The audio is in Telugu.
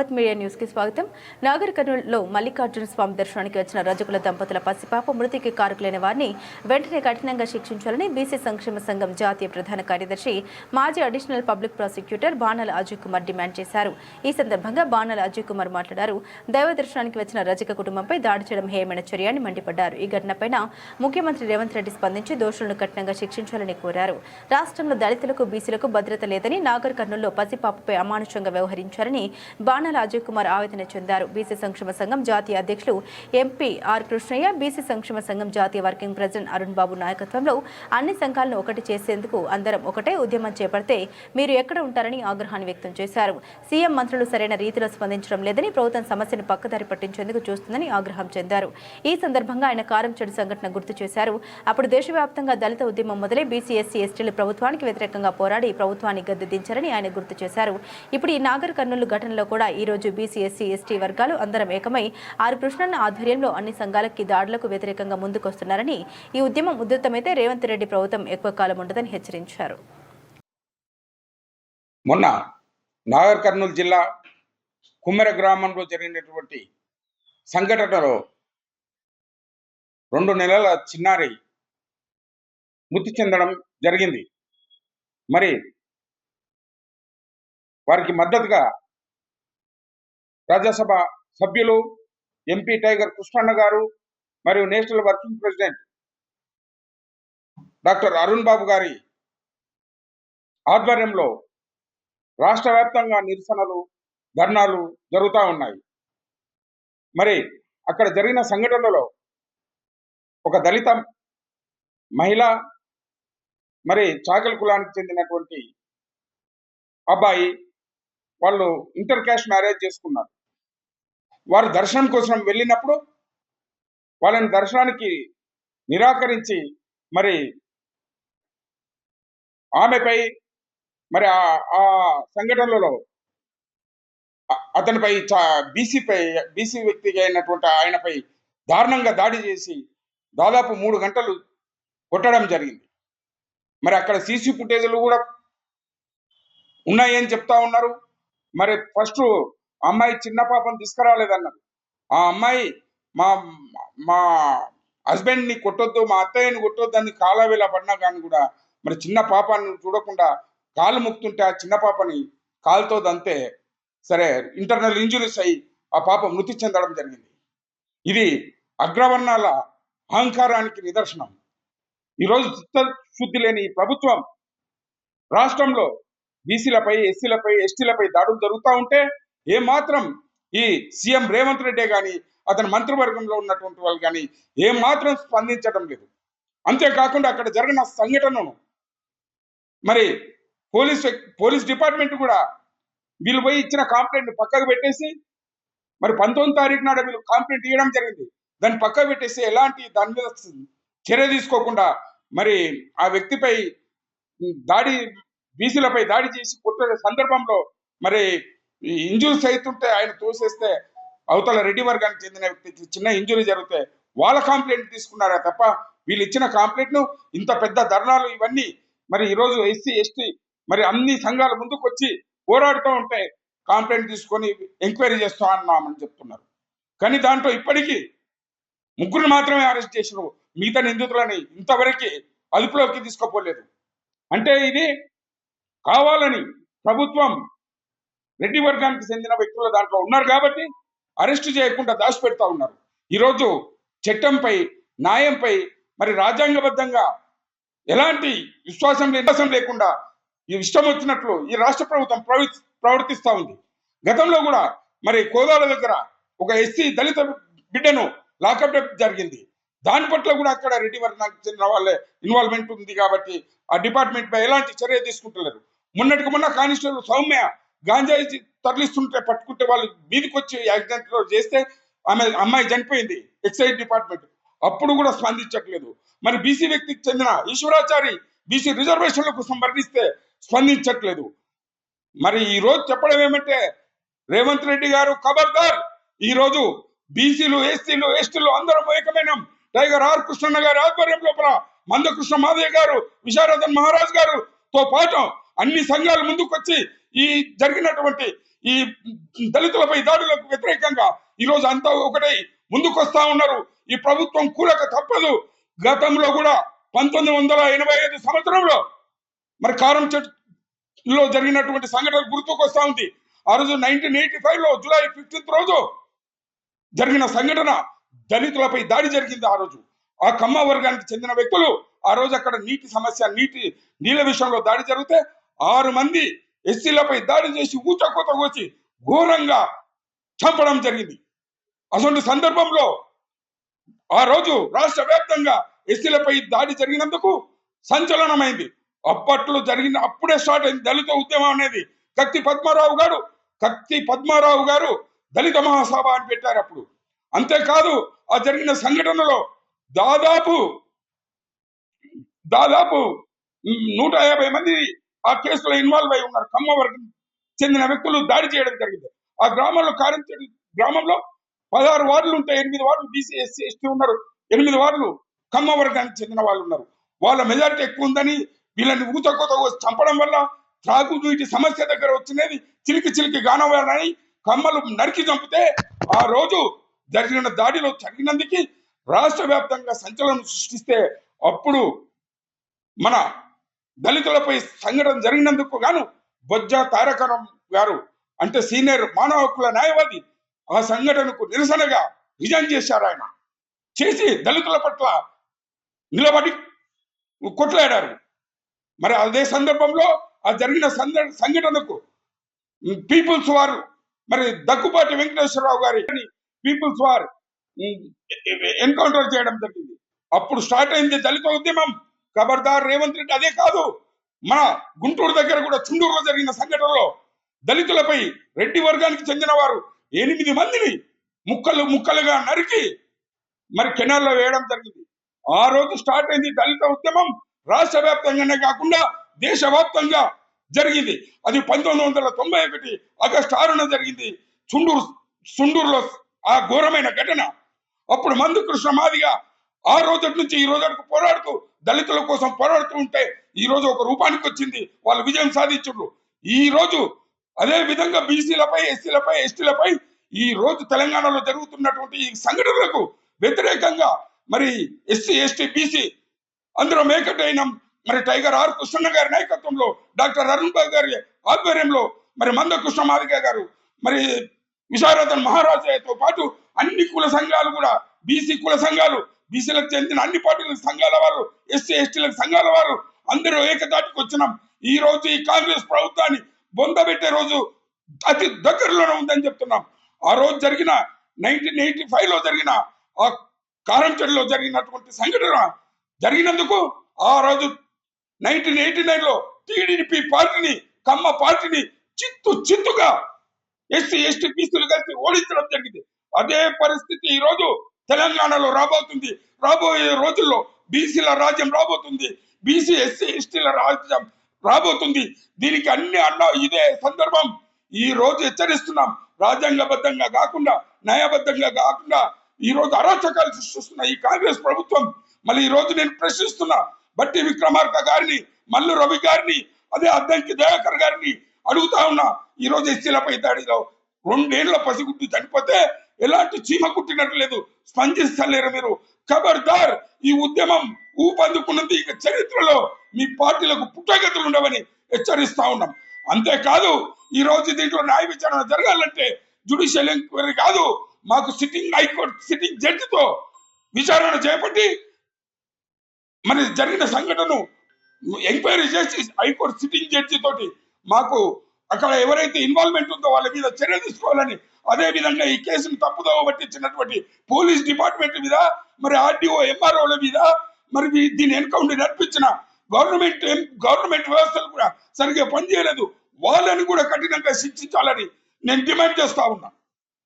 అవత్ మీడియా న్యూస్ కి స్వాగతం. నాగర్ కర్నూలులో మల్లికార్జున స్వామి దర్శనానికి వచ్చిన రజకుల దంపతుల పసిపాప మృతికి కారకులైన వారిని వెంటనే కఠినంగా శిక్షించాలని బీసీ సంక్షేమ సంఘం జాతీయ ప్రధాన కార్యదర్శి మాజీ అడిషనల్ పబ్లిక్ ప్రాసిక్యూటర్ బాణాల అజయ్ కుమార్ డిమాండ్ చేశారు. ఈ సందర్భంగా బాణాల అజయ్ కుమార్ మాట్లాడారు. దైవ దర్శనానికి వచ్చిన రజక కుటుంబంపై దాడి చేయడం హేయమైన చర్య అని మండిపడ్డారు. ఈ ఘటనపై ముఖ్యమంత్రి రేవంత్ రెడ్డి స్పందించి దోషులను కఠినంగా శిక్షించాలని కోరారు. రాష్ట్రంలో దళితులకు బీసీలకు భద్రత లేదని నాగర్ కర్నూలులో పసిపాపపై అమానుషంగా వ్యవహరించారని బాణాల అజయ్ కుమార్ ఆవేదన చెందారు. బీసీ సంక్షేమ సంఘం జాతీయ అధ్యక్షులు ఎంపీ ఆర్ కృష్ణయ్య, బీసీ సంక్షేమ సంఘం జాతీయ వర్కింగ్ ప్రెసిడెంట్ అరుణ్ బాబు నాయకత్వంలో అన్ని సంఘాలను ఒకటి చేసేందుకు అందరం ఒకటే ఉద్యమం చేపడితే మీరు ఎక్కడ ఉంటారని ఆగ్రహాన్ని వ్యక్తం చేశారు. సీఎం మంత్రులు సరైన రీతిలో స్పందించడం లేదని, ప్రభుత్వం సమస్యను పక్కదారి పట్టించేందుకు చూస్తుందని ఆగ్రహం చెందారు. ఈ సందర్భంగా ఆయన కారంచెడు సంఘటన గుర్తు చేశారు. అప్పుడు దేశవ్యాప్తంగా దళిత ఉద్యమం మొదలై బీసీ ఎస్సీ ఎస్టీలు ప్రభుత్వానికి వ్యతిరేకంగా పోరాడి ప్రభుత్వాన్ని గద్దె దించారని ఆయన గుర్తు చేశారు. ఇప్పుడు ఈ నాగర్ కర్నూలు ఘటనలో కూడా ఈ రోజు బీసీ ఎస్సీ ఎస్టీ వర్గాలు అందరం ఏకమై ఆర్ కృష్ణన్న ఆధ్వర్యంలో అన్ని సంఘాలకి దాడులకు వ్యతిరేకంగా ముందుకొస్తున్నారని, ఈ ఉద్యమం ఉధృతమైతే రేవంత్ రెడ్డి ప్రభుత్వం ఎక్కువ కాలం ఉండదని హెచ్చరించారు. మొన్న నాగర్ కర్నూలు జిల్లా కుమ్మెర గ్రామంలో జరిగినటువంటి సంఘటనలో 2 నెలల చిన్నారి మృతి చెందడం జరిగింది. మరి వారికి మద్దతుగా రాజ్యసభ సభ్యులు ఎంపీ టైగర్ కృష్ణన్న గారు మరియు national working president doctor Arun Babu గారి ఆధ్వర్యంలో రాష్ట్ర వ్యాప్తంగా నిరసనలు, ధర్నాలు జరుగుతూ ఉన్నాయి. మరి అక్కడ జరిగిన సంఘటనలో ఒక దళిత మహిళ, మరి చాకలి కులానికి చెందినటువంటి అబ్బాయి వాళ్ళు ఇంటర్ క్యాస్ట్ మ్యారేజ్ చేసుకున్నారు. వారు దర్శనం కోసం వెళ్ళినప్పుడు వాళ్ళని దర్శనానికి నిరాకరించి మరి ఆమెపై మరి ఆ సంఘటనలో అతనిపై బీసీ వ్యక్తిగా అయినటువంటి ఆయనపై దారుణంగా దాడి చేసి దాదాపు 3 గంటలు కొట్టడం జరిగింది. మరి అక్కడ సీసీ ఫుటేజ్లు కూడా ఉన్నాయని చెప్తా ఉన్నారు. మరి ఫస్ట్ అమ్మాయి చిన్న పాపను తీసుకురాలేదన్నారు. ఆ అమ్మాయి మా హస్బెండ్ని కొట్టొద్దు, మా అత్తయ్యని కొట్టొద్దు అని కాలవేళ పడినా కానీ కూడా మరి చిన్న పాపని చూడకుండా కాలు ముక్తుంటే ఆ చిన్న పాపని కాలుతో దంతే సరే ఇంటర్నల్ ఇంజురీస్ అయ్యి ఆ పాప మృతి చెందడం జరిగింది. ఇది అగ్రవర్ణాల అహంకారానికి నిదర్శనం. ఈరోజు చిత్తశుద్ధి లేని ప్రభుత్వం రాష్ట్రంలో బీసీలపై, ఎస్సీలపై, ఎస్టీలపై దాడులు జరుగుతూ ఉంటే ఏమాత్రం ఈ సీఎం రేవంత్ రెడ్డి కానీ అతని మంత్రివర్గంలో ఉన్నటువంటి వాళ్ళు కానీ ఏమాత్రం స్పందించడం లేదు. అంతేకాకుండా అక్కడ జరిగిన సంఘటనను మరి పోలీస్ డిపార్ట్మెంట్ కూడా వీళ్ళు పోయి ఇచ్చిన కంప్లైంట్ పక్కకు పెట్టేసి మరి 19వ తారీఖు నాడు వీళ్ళు కంప్లైంట్ ఇవ్వడం జరిగింది. దాన్ని పక్కకు పెట్టేసి ఎలాంటి దాని మీద చర్య తీసుకోకుండా మరి ఆ వ్యక్తిపై బీసీలపై దాడి చేసి కొట్టే సందర్భంలో మరి ఇంజురీస్ అవుతుంటే ఆయన తోసేస్తే అవతల రెడ్డి వర్గానికి చెందిన వ్యక్తికి చిన్న ఇంజురీ జరిగితే వాళ్ళ కంప్లైంట్ తీసుకున్నారా తప్ప వీళ్ళు ఇచ్చిన కంప్లైంట్ను ఇంత పెద్ద ధర్నాలు ఇవన్నీ మరి ఈరోజు ఎస్సీ ఎస్టీ మరి అన్ని సంఘాల ముందుకు వచ్చి పోరాడుతూ ఉంటే కంప్లైంట్ తీసుకొని ఎంక్వైరీ చేస్తా అన్నామని చెప్తున్నారు. కానీ దాంట్లో ఇప్పటికీ 3 మాత్రమే అరెస్ట్ చేసినారు. మిగతా నిందితులని ఇంతవరకు అదుపులోకి తీసుకోపోలేదు. అంటే ఇది కావాలని ప్రభుత్వం రెడ్డి వర్గానికి చెందిన వ్యక్తులు దాంట్లో ఉన్నారు కాబట్టి అరెస్టు చేయకుండా దాచిపెడతా ఉన్నారు. ఈరోజు చట్టంపై, న్యాయంపై మరి రాజ్యాంగబద్ధంగా ఎలాంటి విశ్వాసం లేకుండా ఈ ఇష్టం వచ్చినట్లు ఈ రాష్ట్ర ప్రభుత్వం ప్రవర్తిస్తూ ఉంది. గతంలో కూడా మరి కోదాల దగ్గర ఒక ఎస్సీ దళిత బిడ్డను లాకప్ జరిగింది. దాని పట్ల కూడా అక్కడ రెడ్డి వర్గానికి చెందిన వాళ్ళే ఇన్వాల్వ్మెంట్ ఉంది కాబట్టి ఆ డిపార్ట్మెంట్ పై ఎలాంటి చర్య తీసుకుంటలేరు. మొన్నటికి మొన్న కానిస్టేబుల్ సౌమ్య గాంజాయి తరలిస్తుంటే పట్టుకుంటే వాళ్ళు మీదికి వచ్చి యాక్సిడెంట్ చేస్తే అమ్మాయి చనిపోయింది. ఎక్సైజ్ డిపార్ట్మెంట్ అప్పుడు కూడా స్పందించట్లేదు. మరి బీసీ వ్యక్తికి చెందిన ఈశ్వరాచారి బీసీ రిజర్వేషన్ల కోసం వర్ణిస్తే స్పందించట్లేదు. మరి ఈ రోజు చెప్పడం ఏమంటే రేవంత్ రెడ్డి గారు ఖబర్దార్, ఈ రోజు బీసీలు, ఎస్సీలు, ఎస్టీలు అందరం ఏకమైన టైగర్ ఆర్ కృష్ణన్న గారి ఆధ్వర్యం లోపల మందకృష్ణ మాదయ్య గారు, విశారదన్ మహారాజ్ గారుతో పాటు అన్ని సంఘాలు ముందుకు వచ్చి ఈ జరిగినటువంటి ఈ దళితులపై దాడులకు వ్యతిరేకంగా ఈ రోజు అంతా ఒకటై ముందుకొస్తా ఉన్నారు. ఈ ప్రభుత్వం కూలక తప్పదు. గతంలో కూడా 1985 సంవత్సరంలో మరి కారం చెట్టులో జరిగినటువంటి సంఘటన గుర్తుకొస్తా ఉంది. ఆ రోజు 1985 లో జూలై 15 రోజు జరిగిన సంఘటన దళితులపై దాడి జరిగింది. ఆ రోజు ఆ కమ్మ వర్గానికి చెందిన వ్యక్తులు ఆ రోజు అక్కడ నీటి సమస్య నీళ్ళ విషయంలో దాడి జరిగితే 6 మంది ఎస్సీలపై దాడి చేసి ఊచకోత కోసి ఘోరంగా చంపడం జరిగింది. అటువంటి సందర్భంలో ఆ రోజు రాష్ట్ర వ్యాప్తంగా ఎస్సీలపై దాడి జరిగినందుకు సంచలనమైంది. అప్పుడే స్టార్ట్ అయింది దళిత ఉద్యమం అనేది. కత్తి పద్మారావు గారు దళిత మహాసభ అని పెట్టారు అప్పుడు. అంతేకాదు ఆ జరిగిన సంఘటనలో దాదాపు 150 మంది ఆ కేసులో ఇన్వాల్వ్ అయి ఉన్నారు. కమ్మ వర్గం చెందిన వ్యక్తులు దాడి చేయడం జరిగింది. ఆ గ్రామంలో కారంచేడు గ్రామంలో 16 వార్డులు ఉంటాయి. 8 వార్డులు బీసీ ఎస్సీ ఎస్టీ ఉన్నారు. 8 వార్డులు కమ్మ వర్గానికి చెందిన వాళ్ళు ఉన్నారు. వాళ్ళ మెజారిటీ ఎక్కువ ఉందని వీళ్ళని ఊతకోత చంపడం వల్ల త్రాగునీటి సమస్య దగ్గర వచ్చినది చిలికి గానవాలని కమ్మలు నరికి చంపితే ఆ రోజు జరిగిన దాడిలో జరిగినందుకు రాష్ట్ర వ్యాప్తంగా సంచలనం సృష్టిస్తే అప్పుడు మన దళితులపై సంఘటన జరిగినందుకు గాను బొజ్జ తారకరాం గారు అంటే సీనియర్ మానవ హక్కుల న్యాయవాది ఆ సంఘటనకు నిరసనగా రిజైన్ చేశారు. ఆయన చేసి దళితుల పట్ల నిలబడి కొట్లాడారు. మరి అదే సందర్భంలో ఆ జరిగిన సంఘటనకు పీపుల్స్ వారు మరి దగ్గుబాటి వెంకటేశ్వరరావు గారి పీపుల్స్ వార్ ఎన్కౌంటర్ చేయడం జరిగింది. అప్పుడు స్టార్ట్ అయింది దళిత ఉద్యమం. ఖబర్దార్ రేవంత్ రెడ్డి. అదే కాదు మన గుంటూరు దగ్గర కూడా చుండూరులో జరిగిన సంఘటనలో దళితులపై రెడ్డి వర్గానికి చెందిన వారు 8 మందిని ముక్కలుగా నరికి మరి కెనాల్లో వేయడం జరిగింది. ఆ రోజు స్టార్ట్ అయింది దళిత ఉద్యమం. రాష్ట్ర వ్యాప్తంగానే కాకుండా దేశవ్యాప్తంగా జరిగింది. అది 1991 ఆగస్టు 6న జరిగింది చుండూరులో ఆ ఘోరమైన ఘటన. అప్పుడు మందు కృష్ణ మాదిగా ఆ రోజు నుంచి ఈ రోజు పోరాడుతూ దళితుల కోసం పోరాడుతూ ఉంటే ఈ రోజు ఒక రూపానికి వచ్చింది. వాళ్ళు విజయం సాధించారు. ఈ రోజు అదే విధంగా బీసీలపై ఎస్సీలపై ఎస్టీలపై ఈ రోజు తెలంగాణలో జరుగుతున్నటువంటి ఈ సంఘటనలకు వ్యతిరేకంగా మరి ఎస్సీ ఎస్టీ బీసీ అందరం ఏకటైన మరి టైగర్ ఆర్ కృష్ణ గారి నాయకత్వంలో డాక్టర్ అరుణ్ బాబు గారి ఆధ్వర్యంలో మరి మంద కృష్ణ మాదిగ గారు మరి విశారదన్ మహారాజయ్యతో పాటు అన్ని కుల సంఘాలు కూడా బీసీ కుల సంఘాలు బీసీలకు చెందిన అన్ని పార్టీల సంఘాల వారు ఎస్సీ ఎస్టీలకు సంఘాల వారు అందరూ ఏకదాటికి వచ్చినాం. ఈ రోజు ఈ కాంగ్రెస్ ప్రభుత్వాన్ని బొందబెట్టే రోజు అతి దగ్గరలోనే ఉందని చెప్తున్నాం. ఆ రోజు జరిగిన 1985 లో జరిగిన ఆ కారంచెడులో జరిగినటువంటి సంఘటన జరిగినందుకు ఆ రోజు 1989 లో టీడీపీ పార్టీని కమ్మ పార్టీని చిత్తుగా ఎస్సీ ఎస్టీ బీసీలు కలిసి ఓడించడం జరిగింది. అదే పరిస్థితి ఈ రోజు తెలంగాణలో రాబోతుంది. రాబోయే రోజుల్లో బీసీల రాజ్యం రాబోతుంది. బీసీ ఎస్సీ ఎస్టీల రాజ్యం రాబోతుంది. దీనికి ఇదే సందర్భం ఈ రోజు హెచ్చరిస్తున్నాం. రాజ్యాంగబద్ధంగా కాకుండా న్యాయబద్ధంగా కాకుండా ఈ రోజు అరాచకాలు సృష్టిస్తున్న ఈ కాంగ్రెస్ ప్రభుత్వం మళ్ళీ ఈ రోజు నేను ప్రశ్నిస్తున్నా. బట్టి విక్రమార్క గారిని, మల్లు రవి గారిని, అదే అద్దంకి దయాకర్ గారిని అడుగుతా ఉన్నా. ఈ రోజు ఎస్సీలపై దాడిలో 2 ఏళ్ల పసిగుడ్డు చనిపోతే ఎలాంటి చీమ కుట్టినట్టు లేదు, స్పందిస్తలేరు మీరు. ఖబర్దార్, ఈ ఉద్యమం ఊపందుకున్నది ఇక చరిత్రలో మీ పార్టీలకు పుట్టగతులు ఉండవని హెచ్చరిస్తా ఉన్నాం. అంతేకాదు ఈ రోజు దీంట్లో న్యాయ విచారణ జరగాలంటే జ్యుడిషియల్ ఎంక్వైరీ కాదు, మాకు హైకోర్టు సిట్టింగ్ జడ్జితో విచారణ చేపట్టి మరి జరిగిన సంఘటనను ఎంక్వైరీ చేసి హైకోర్టు సిట్టింగ్ జడ్జి తోటి మాకు అక్కడ ఎవరైతే ఇన్వాల్వ్మెంట్ ఉందో వాళ్ళ మీద చర్య తీసుకోవాలని, అదే విధంగా ఈ కేసును తప్పుదోవ పట్టించినటువంటి పోలీస్ డిపార్ట్మెంట్ మీద, మరి ఆర్డీఓ ఎంఆర్ఓల మీద, మరి దీని ఎన్కౌంటర్ నడిపించిన గవర్నమెంట్ వ్యవస్థలు కూడా సరిగ్గా పనిచేయలేదు, వాళ్ళని కూడా కఠినంగా శిక్షించాలని నేను డిమాండ్ చేస్తా ఉన్నా.